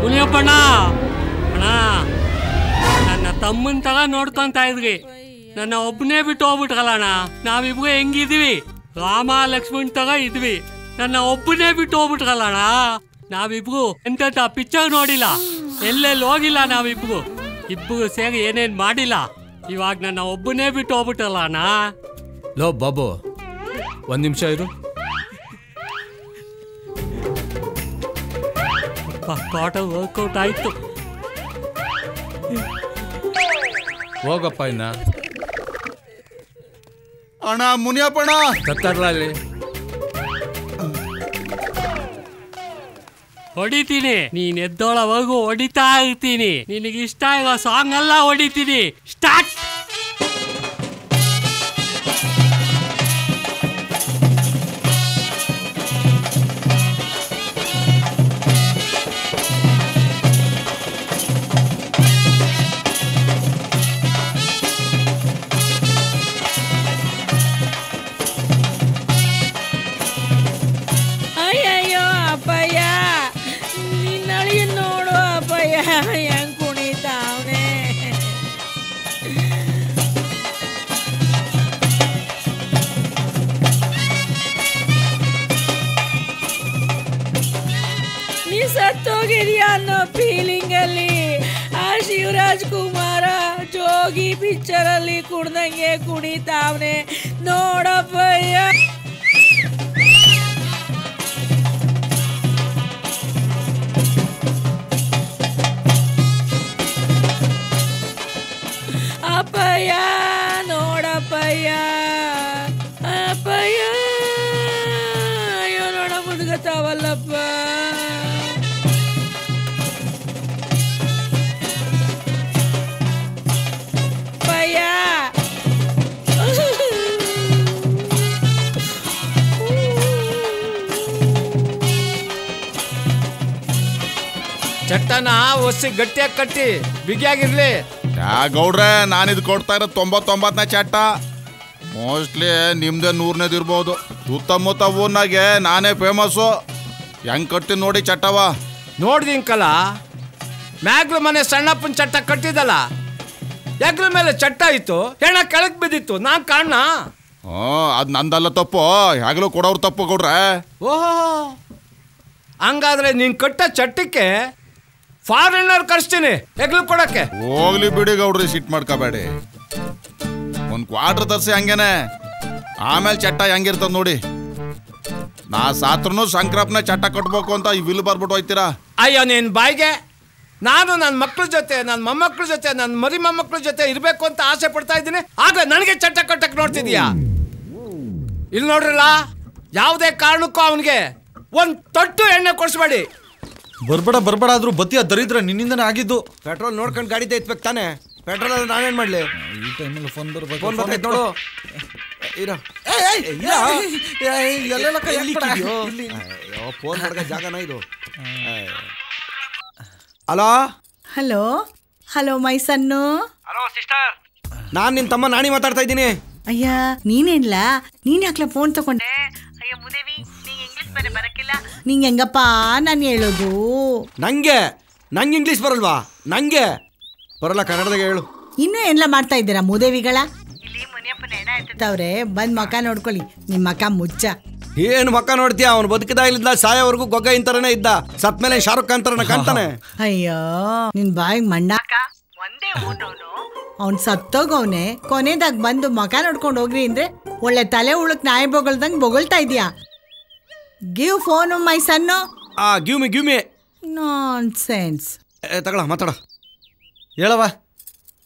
ಮುನಿಯಪ್ಪಣ್ಣ ಅಣ್ಣ, ನನ್ನ ತಮ್ಮನ ತಗ ನೋಡ್ಕೊಂತ ಇದ್ರಿ, ನನ್ನ ಒಬ್ಬನೇ ಬಿಟ್ಟು ಹೋಗ್ಬಿಟ್ರಲ್ಲ ಅಣ್ಣ. ನಾವಿಬ್ರು ಹೆಂಗಿದ್ವಿ, ರಾಮ ಲಕ್ಷ್ಮಣ್ ತಗ ಇದ್ವಿ, ನನ್ನ ಒಬ್ಬನೇ ಬಿಟ್ಟು ಹೋಗ್ಬಿಟ್ರಲ್ಲ ಅಣ್ಣ. ನಾವಿಬ್ರು ಎಂತ ಪಿಕ್ಚರ್ ನೋಡಿಲ್ಲ, ಎಲ್ಲೆಲ್ಲಿ ಹೋಗಿಲ್ಲ, ನಾವಿಬ್ರು ಇಬ್ರು ಸೇರಿ ಏನೇನ್ ಮಾಡಿಲ್ಲ. ಇವಾಗ ನನ್ನ ಒಬ್ಬನೇ ಬಿಟ್ಟು ಹೋಗ್ಬಿಟ್ರಲ್ಲ ಅಣ್ಣ. ಲೋ ಬಾಬು, ಒಂದ್ ನಿಮಿಷ ಇರು. ಕಾಟ ವರ್ಕೌಟ್ ಆಯ್ತು. ಹೋಗಪ್ಪ ಇನ್ನ. ಅಣ್ಣ ಮುನಿಯಪ್ಪಣ್ಣ ಕತ್ತರ್ಲ ಅಲ್ಲಿ ಹೊಡಿತೀನಿ, ನೀನ್ ಎದ್ದೋಳವರೆಗೂ ಹೊಡಿತಾ ಇರ್ತೀನಿ. ನಿನಗಿಷ್ಟ ಇರೋ ಸಾಂಗ್ ಎಲ್ಲ ಹೊಡಿತೀನಿ. ಸ್ಟಾರ್ಟ್. ಹೆಂಗ್ ಕುಣಿತಾವನೆ. ನೀ ಸತ್ತೋಗಿದ್ಯಾ ಅನ್ನೋ ಫೀಲಿಂಗ್ ಅಲ್ಲಿ ಆ ಶಿವರಾಜ್ ಕುಮಾರ ಜೋಗಿ ಪಿಕ್ಚರ್ ಅಲ್ಲಿ ಕುಡ್ದಂಗೆ ಕುಣಿತಾವನೆ ನೋಡಪ್ಪಯ್ಯ. ಅಪ್ಪಯ್ಯ ನೋಡಪ್ಪಯ್ಯ, ಅಪ್ಪಯ್ಯ ಅಯ್ಯೋ ನೋಡ ಮುದುಗತ್ತಾವಲ್ಲಪ್ಪ. ಅಪ್ಪಯ್ಯ ಚಟ್ಟನ ಒಸಿ ಗಟ್ಟಿಯಾಗಿ ಕಟ್ಟಿ ಬಿಗಿಯಾಗಿರ್ಲಿ. ಗೌಡ್ರೆ, ನಾನಿದ್ ಕೊಡ್ತಾ ಇರೋದು 99ನೇ ಚಟ್ಟ. ಮೋಸ್ಟ್ಲಿ ನಿಮ್ದೇ 100ನೇದು ಇರ್ಬೋದು. ಸುತ್ತಮುತ್ತ ಊರ್ನಾಗೆ ನಾನೇ ಫೇಮಸ್ಸು. ಹೆಂಗ್ ಕಟ್ಟಿ ನೋಡಿ ಚಟ್ಟವ. ನೋಡ್ದಿಂಕಲ್ಲ, ಮ್ಯಾಗ್ಲ ಮನೆ ಸಣ್ಣಪ್ಪನ ಚಟ್ಟ ಕಟ್ಟಿದಲ್ಲ, ಹೆಗ್ಲ ಮೇಲೆ ಚಟ್ಟ ಇತ್ತು, ಹೆಣ ಕೆಳಕ್ ಬಿದ್ದಿತ್ತು, ನಾನ್ ಕಾರಣ. ಅದ್ ನಂದಲ್ಲ ತಪ್ಪು, ಹೆಗ್ಲು ಕೊಡೋರು ತಪ್ಪು ಗೌಡ್ರೆ. ಓಹೋ, ಹಂಗಾದ್ರೆ ನೀನ್ ಕಟ್ಟ ಚಟ್ಟಕ್ಕೆ ಫಾರಿನರ್ ಕಳಿಸ್ತೀನಿ ಹೆಗ್ಲು ಕೊಡಕ್ಕೆ. ಹೋಗ್ಲಿ ಬಿಡಿ ಗೌಡ್ರಿ, ಸಿಟ್ ಮಾಡ್ಕೋಬೇಡಿ. ಒಂದ್ ಕ್ವಾರ್ಟರ್ ತರ್ಸಿ ಹಂಗೇನೆ, ಆಮೇಲೆ ಚಟ್ಟ ಹೆಂಗಿರ್ತದ ನೋಡಿ. ನಾ ಸಾತ್ರನು ಶಂಕರಪ್ಪನ ಚಟ್ಟ ಕಟ್ಬೇಕು ಅಂತ ಈ ವಿಲ್ ಬರ್ಬಿಟ್ಟು ಹೋಯ್ತೀರಾ. ಅಯ್ಯೋ ನೀನ್ ಬಾಯ್ಗೆ, ನಾನು ನನ್ನ ಮಕ್ಳ ಜೊತೆ, ನನ್ನ ಮೊಮ್ಮಕ್ಳ ಜೊತೆ, ನನ್ನ ಮರಿ ಮೊಮ್ಮಕ್ಳ ಜೊತೆ ಇರ್ಬೇಕು ಅಂತ ಆಸೆ ಪಡ್ತಾ ಇದ್ದೀನಿ. ಆಗ ನನಗೆ ಚಟ್ಟ ಕಟ್ಟಕ್ ನೋಡ್ತಿದ್ಯಾ? ಇಲ್ಲಿ ನೋಡ್ರಲ್ಲ, ಯಾವುದೇ ಕಾರಣಕ್ಕೂ ಅವನಿಗೆ ಒಂದ್ ತೊಟ್ಟು ಎಣ್ಣೆ ಕೊಡ್ಸ್ಬೇಡಿ. ಬರ್ಬೇಡ ಆದ್ರೂ ಬತ್ತಿಯ ದರಿದ್ರ ನಿನ್ನಿಂದನೇ ಆಗಿದ್ದು. ಪೆಟ್ರೋಲ್ ನೋಡ್ಕೊಂಡು ಗಾಡಿ ತೆಗಿಸ್ಬೇಕು ತಾನೆ. ಪೆಟ್ರೋಲ್ ಆದ್ರೆ ನಾನೇನ್ ಮಾಡ್ಲಿ? ಈ ಟೈಮಲ್ಲಿ ಫೋನ್ ಬರ್ಬೇಕು. ಫೋನ್ ಬರ್ತೈತೆ ನೋಡು. ಫೋನ್ ಮಾಡ್ಕ ಜಾಗನ ಇದು. Hello hello hello my son. Hello sister, ನಾನ್ ನಿನ್ ತಮ್ಮ ನಾಣಿ ಮಾತಾಡ್ತಾ ಇದ್ದೀನಿ. ಅಯ್ಯ ನೀನೇನ್ಲ, ನೀನ್ ಯಾಕ್ಲ ಫೋನ್ ತಗೊಂಡೆ? ಅಯ್ಯ ಮುದೇವಿ, ನಿಂಗೆ ಇಂಗ್ಲಿಷ್ ಬೇರೆ ಬರಕ್ಕಿಲ್ಲ. ನಿಂಗೆ ಹೆಂಗಪ್ಪ ನಾನು ಹೇಳೋದು? ನಂಗೆ ಇಂಗ್ಲಿಷ್ ಬರಲ್ವಾ? ನಂಗೆ ಬರಲ್ಲ, ಕನ್ನಡದಾಗ ಹೇಳು. ಇನ್ನೂ ಏನ್ಲ ಮಾಡ್ತಾ ಇದ್ದೀರಾ ಮೂದೇವಿಗಳ? ಇಲ್ಲಿ ಮುನಿಯಪ್ಪನ ಹೆಣ ಎತ್ತವ್ರೆ, ಬಂದ್ ಮಕ ನೋಡ್ಕೊಳ್ಳಿ. ನಿಮ್ ಮಕ ಮುಚ್ಚ. ಏನು ಮಕ್ಕ ನೋಡ್ತೀಯ? ಅವನು ಬದುಕಿದ ಇಲ್ಲಿಂದ ಸಾಯೋವರೆಗೂ ಗೊಗ್ಗ ಇಂತರನೇ ಇದ್ದ. ಸತ್ ಮೇಲೆ ಶಾರುಖ್ ಖಾನ್ ತರನ ಕಾಣ್ತಾನೆ. ಅಯ್ಯೋ ನಿನ್ ಬಾಯಿಗೆ ಮಣ್ಣಾಕ ಒಂದೇ ಊಟವನು. ಅವ್ನ್ ಸತ್ತೋಗವ್ನೆ, ಕೊನೆದಾಗ ಬಂದು ಮಕ ನೋಡ್ಕೊಂಡು ಹೋಗ್ರಿ ಅಂದ್ರೆ ಒಳ್ಳೆ ತಲೆ ಉಳಕ್ ನಾಯಿ ಬೊಗಳ್ದಂಗ್ ಬೊಗಳ್ತಾ ಇದೀಯಾ. Give phone my son. Give me nonsense. ತಗೊಳ ಮಾತಾಡ. ಹೇಳವ.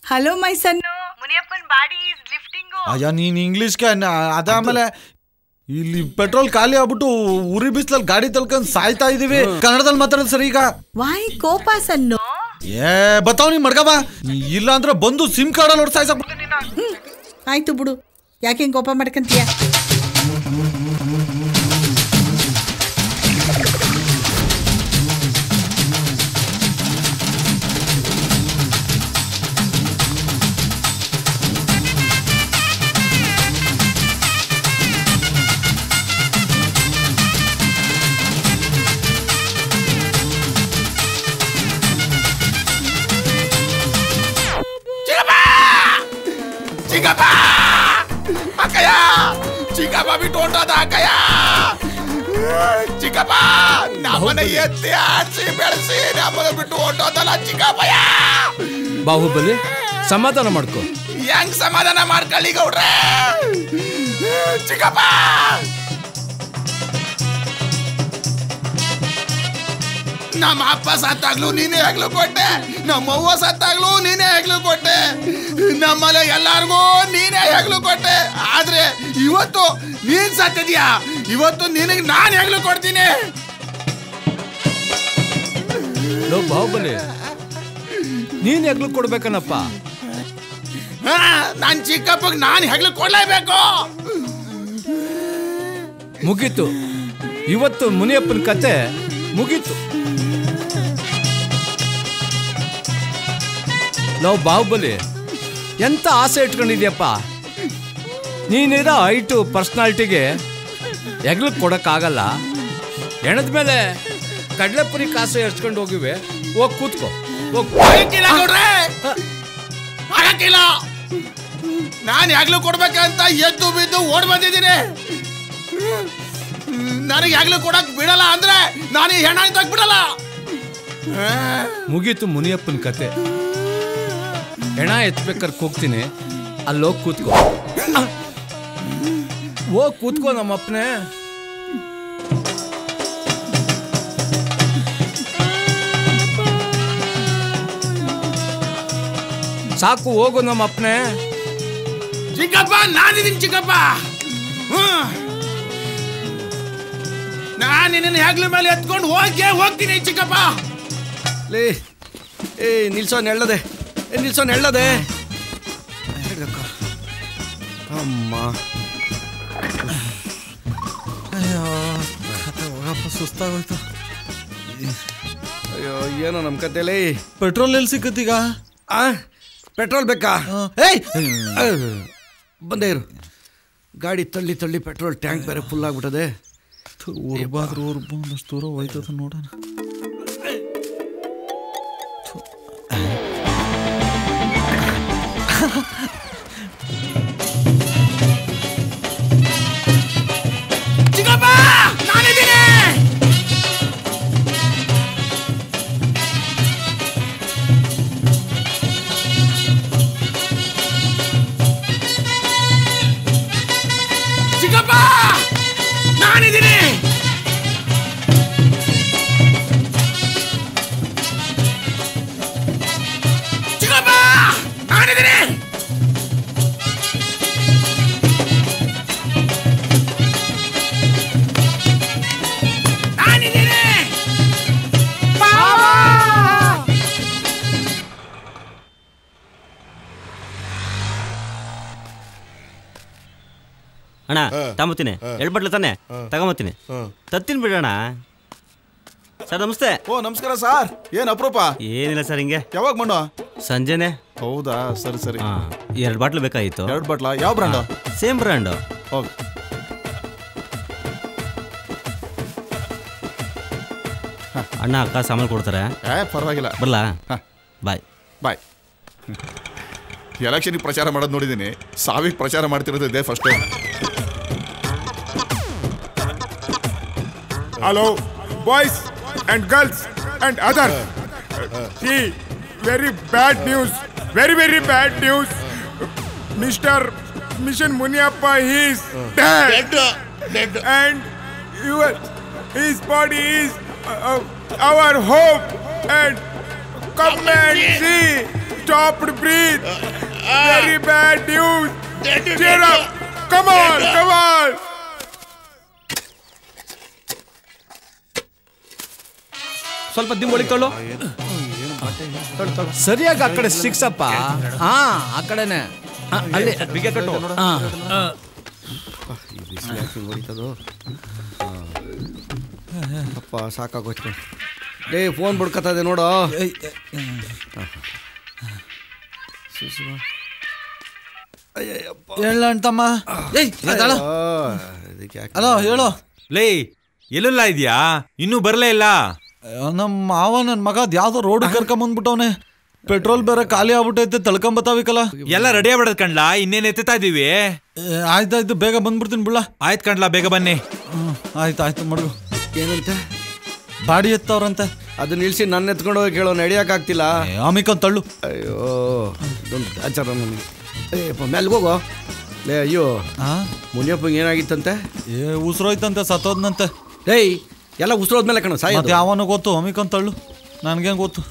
ಹಲೋ ಮೈ ಸನ್ನು, ಮುನಿಯಪ್ಪನ್ ಬಾಡಿ ಇಸ್ ಲಿಫ್ಟಿಂಗ್. ಅಯ್ಯ ನೀನ್ ಇಂಗ್ಲಿಷ್ಗೆ ಅದಾದ್ಮೇಲೆ ಇಲ್ಲಿ ಪೆಟ್ರೋಲ್ ಖಾಲಿ ಆಗ್ಬಿಟ್ಟು ಉರಿ ಬಿಸ್ಲಲ್ಲಿ ಗಾಡಿ ತಳ್ಕೊಂಡ್ ಸಾಯ್ತಾ ಇದೀವಿ. ಕನ್ನಡದಲ್ಲಿ ಮಾತಾಡೋದು ಸರಿ ಈಗ. ವಾಯ್ ಕೋಪ ಸನ್ನು. ಬತ್ತಾವ್ ನೀ ಮಡ್ಗವ, ಇಲ್ಲ ಅಂದ್ರೆ ಬಂದು ಸಿಮ್ ಕಾರ್ಡ್ ನೋಡಿ ಸಾಯ್ಸ. ಆಯ್ತು ಬಿಡು, ಯಾಕೆ ಹಿಂಗ್ ಕೋಪ ಮಾಡ್ಕಂತೀಯ? ಹೊಟ್ಟೋದ ಕಯ ಚಿಕ್ಕಪ್ಪ ನಮ್ಮನೆ ಎತ್ತಿ ಆಡ್ಸಿ ಬೆಳೆಸಿ ನಮ್ಮನೆ ಬಿಟ್ಟು ಹೊಟ್ಟೋದಲ್ಲ ಚಿಕ್ಕಪ್ಪಯ್ಯ. ಬಾಹುಬಲಿ ಸಮಾಧಾನ ಮಾಡ್ಕೊ. ಹೆಂಗ್ ಸಮಾಧಾನ ಮಾಡ್ಕೊಳ್ಳಿ ಗೌಡ್ರೆ? ಚಿಕ್ಕಪ್ಪ ನಮ್ಮ ಅಪ್ಪ ಸತ್ತಾಗ್ಲೂ ನೀನೇ ಹೆಗ್ಲು ಕೊಟ್ಟೆ, ನಮ್ಮ ಅವ್ವ ಸತ್ತಾಗ್ಲೂ ನೀನೇ ಹೆಗ್ಲು ಕೊಟ್ಟೆ, ನಮ್ಮಲ್ಲ ಎಲ್ಲಾರ್ಗೂ ನೀನೇ ಹೆಗ್ಲು ಕೊಟ್ಟೆ. ಆದ್ರೆ ಇವತ್ತು ನೀನ್ ಸತ್ತಿದ್ಯಾ, ಇವತ್ತು ನಿನಗೆ ನಾನು ಹೆಗ್ಲು ಕೊಡ್ತೀನಿ. ಬಾಹುಬಲಿ ನೀನ್ ಹೆಗ್ಲು ಕೊಡ್ಬೇಕನ್ನಪ್ಪ. ನಾನ್ ಚಿಕ್ಕಪ್ಪಗ್ ನಾನು ಹೆಗ್ಲು ಕೊಡ್ಲೇಬೇಕು. ಮುಗೀತು, ಇವತ್ತು ಮುನಿಯಪ್ಪನ ಕತೆ ಮುಗೀತು. ನಾವು ಬಾಹುಬಲಿ ಎಂತ ಆಸೆ ಇಟ್ಕೊಂಡಿದ್ಯಪ್ಪ. ನೀನಿರೋ ಹೈಟು ಪರ್ಸ್ನಾಲಿಟಿಗೆ ಹೆಗ್ಲು ಕೊಡಕ್ಕಾಗಲ್ಲ. ಹೆಣದ ಮೇಲೆ ಕಡಲೆಪುರಿ ಕಾಸು ಎರ್ಚ್ಕೊಂಡು ಹೋಗಿವೆ. ಹೋಗಿ ಕೂತ್ಕೋ, ಆಗಕ್ಕಿಲ್ಲ. ನಾನು ಹೆಗ್ಲು ಕೊಡ್ಬೇಕಂತ ಎದ್ದು ಬಿದ್ದು ಓಡ್ ಬಂದಿದ್ದೀನಿ. ನನಗೆ ಹೆಗ್ಲು ಕೊಡಕ್ ಬಿಡಲ್ಲ ಅಂದ್ರೆ ನಾನು ಈ ಹೆಣ ಇದ್ದಾಗ ಬಿಡಲ್ಲ. ಮುಗೀತು ಮುನಿಯಪ್ಪನ ಕತೆ. ಹೆಣ ಎತ್ಬೇಕಾದ್ರೆ ಕೂಗ್ತೀನಿ, ಅಲ್ಲೋಗಿ ಕೂತ್ಕೋ. ಹೋಗಿ ಕೂತ್ಕೋ ನಮ್ಮಪ್ಪನೇ. ಸಾಕು, ಹೋಗು ನಮ್ಮಪ್ಪನೇ. ಚಿಕ್ಕಪ್ಪ ನಾನಿದ್ದೀನಿ ಚಿಕ್ಕಪ್ಪ. ನಾನು ನಿನ್ನ ಹೆಗ್ಲ ಮೇಲೆ ಎತ್ಕೊಂಡು ಹೋಗ್ತೀನಿ ಚಿಕ್ಕಪ್ಪ. ಲೇ ಏ ನಿಲ್ಸೋ ನೆಳ್ಳದೆ, ನಿಲ್ಸೋ ನೆಳ್ಳದೆ. ಅಮ್ಮ ಅಯ್ಯೋ ಸುಸ್ತಾಗೋಯ್ತು. ಅಯ್ಯೋ ಏನೋ ನಮ್ಮ ಕತೆಲಿ. ಪೆಟ್ರೋಲ್ ಎಲ್ಲಿ ಸಿಕ್ಕತ್ತೀಗ? ಪೆಟ್ರೋಲ್ ಬೇಕಾ? ಏಯ್ ಬಂದೇ ಇರು. ಗಾಡಿ ತಳ್ಳಿ ತಳ್ಳಿ ಪೆಟ್ರೋಲ್ ಟ್ಯಾಂಕ್ ಬೇರೆ ಫುಲ್ ಆಗ್ಬಿಟ್ಟದೆ. ಊರ್ಬಾದ್ರೂ ಒಂದಷ್ಟು ದೂರ ಹೋಯ್ತದ ನೋಡೋಣ. ಚಿಕ್ಕಪ್ಪ ನಾನಿದ್ದೀನಿ. ಚಿಕ್ಕಪ್ಪ ನಾನಿದ್ದೀನಿ. ಚಿಕ್ಕಪ್ಪ ನಾನಿದ್ದೀನಿ. ಅಣ್ಣ ತಗೊಂಬತ್ತೀನಿ. ಎಳ್ಬಟ್ಲು ತಾನೆ ತಗೊಂಬತ್ತೀನಿ. ತತ್ತೀನಿ ಬಿಡೋಣ. ಸರ್ ನಮಸ್ತೆ. ಓ ನಮಸ್ಕಾರ ಸರ್. ಏನ್ ಅಪರೂಪ? ಏನಿಲ್ಲ ಸರ್, ಹಿಂಗೆ. ಯಾವಾಗ ಮಣ್ಣು? ಸಂಜೆನೆ. ಹೌದಾ, ಸರಿ ಸರಿ. 2 ಬಾಟ್ಲು ಬೇಕಾಗಿತ್ತು. 2 ಬಾಟ್ಲಾ? ಯಾವ ಬ್ರ್ಯಾಂಡು? Same brand. ಹೋಗಿ. ಅಣ್ಣ ಅಕ್ಕ ಸಾಮಾನು ಕೊಡ್ತಾರೆ. ಪರವಾಗಿಲ್ಲ. ಬರಲಾ? ಬಾಯ್ ಬಾಯ್. ಎಲೆಕ್ಷನ್ಗೆ ಪ್ರಚಾರ ಮಾಡೋದು ನೋಡಿದ್ದೀನಿ, ಸಾವಿಗೆ ಪ್ರಚಾರ ಮಾಡ್ತಿರೋದು ಇದೆ first time. Hello, boys and girls and others. See, very bad news. Very bad news. Mr. Mission Muniappa, he is dead. And his body is our hope. And come and see. Stopped breathe. Very bad news. Cheer up. Come on. ಸ್ವಲ್ಪ ದಿಂಬೊಳಿಗೆ ತೊಳು. ಸರಿಯಾಗಿ ಆ ಕಡೆ ಸಿಕ್ಸಪ್ಪ. ಹಾ, ಆ ಕಡೆನೆ. ಅಲ್ಲಿ ಬಿಗೆ ಕಟ್ಟು. ಹೊಡಿತದು ಅಪ್ಪ, ಸಾಕಾಗೋಯ್ತು. ಡೇ ಫೋನ್ ಬಿಡ್ಕತ್ತದೆ ನೋಡು. ಹೇಳ ಅಂತಮ್ಮ. ಹಲೋ ಹೇಳು. ಲೇ ಎಲ್ಲೆಲ್ಲ ಇದೆಯಾ? ಇನ್ನೂ ಬರಲೇ ಇಲ್ಲ. ನಮ್ಮ ಮಾವ ನನ್ನ ಮಗ ಯಾವ್ದೋ ರೋಡ್ ಕರ್ಕೊಂಬಂದ್ಬಿಟ್ಟವನೆ. ಪೆಟ್ರೋಲ್ ಬೇರೆ ಖಾಲಿ ಆಗ್ಬಿಟ್ಟೈತೆ ತಳ್ಕೊಂಬತ್ತಾವಿಕಲ್ಲ. ಎಲ್ಲ ರೆಡಿ ಆಗ್ಬಿಡದ್ ಕಣ್ಲಾ, ಇನ್ನೇನ್ ಎತ್ತಾ ಇದೀವಿ. ಆಯ್ತಾಯ್ತು, ಬೇಗ ಬಂದ್ಬಿಡ್ತೀನಿ ಬಿಡ್ಲ. ಆಯ್ತು ಕಣ್ಲಾ, ಬೇಗ ಬನ್ನಿ. ಆಯ್ತು ಮಡ್ಗು. ಏನಂತೆ? ಬಾಡಿ ಎತ್ತವ್ರಂತೆ. ಅದನ್ನ ನಿಲ್ಸಿ ನನ್ನ ಎತ್ಕೊಂಡು ಹೋಗಿ ಕೇಳೋ, ನಡಿಯಕ್ಕಾಗ್ತಿಲ್ಲ. ಆಮಿಕೊಂಡ್ ತಳ್ಳು. ಅಯ್ಯೋ ಇದೊಂದು ಆಚಾರ ನನಗೆ. ಮೆಲ್ಗೋಗೋ. ಲೇ ಅಯ್ಯೋ, ಮುನಿಯಪ್ಪಂಗೆ ಏನಾಗಿತ್ತಂತೆ? ಉಸಿರೋಯ್ತಂತೆ, ಸತ್ತೋದ್ನಂತೆ. ಏಯ್, ಎಲ್ಲ ಉಸಿರೋದ್ಮೇಲೆ ಕಣ ಸಾಯ. ಯಾವನು ಗೊತ್ತು, ಅಮಿಕೊಂಡ್ ತಳ್ಳು. ನನ್ಗೇನ್ ಗೊತ್ತು.